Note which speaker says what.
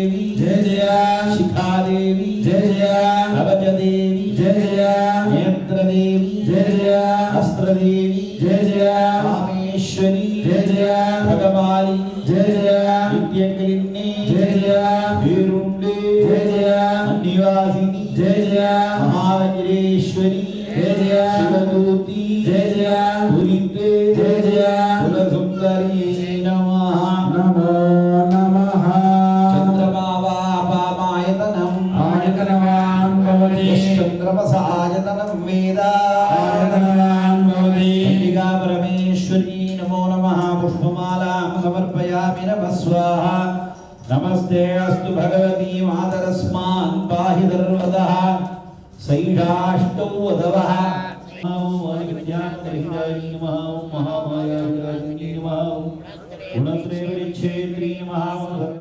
Speaker 1: जय जय शिखा देवी जय जय कवच देवी जय जय नेत्र देवी जय जय अस्त्र देवी जय जय कामेश्वरी जय जय भगवाली जय जय नित्यकलिन्ने जय जय वीरुंडे जय जय निवासिनी जय जय महावज्रेश्वरी जय जय शिवदूती जय जय पुरीते जय जय कुलसुंदरी नमः नमो नमः आयतनवान् भवति चन्द्रमसायतनं वेद आयतनवान् भवति अंबिका परमेश्वरी नमो नमः पुष्पमालां समर्पयामि नमः स्वाहा नमस्ते अस्तु भगवती मातरस्मान् पाहि सर्वतः सैषाष्टौ वधवः नमो विद्यान्तरिहिताय नमः महामायाविराजिनी नमः गुणत्रयविच्छेत्री नमः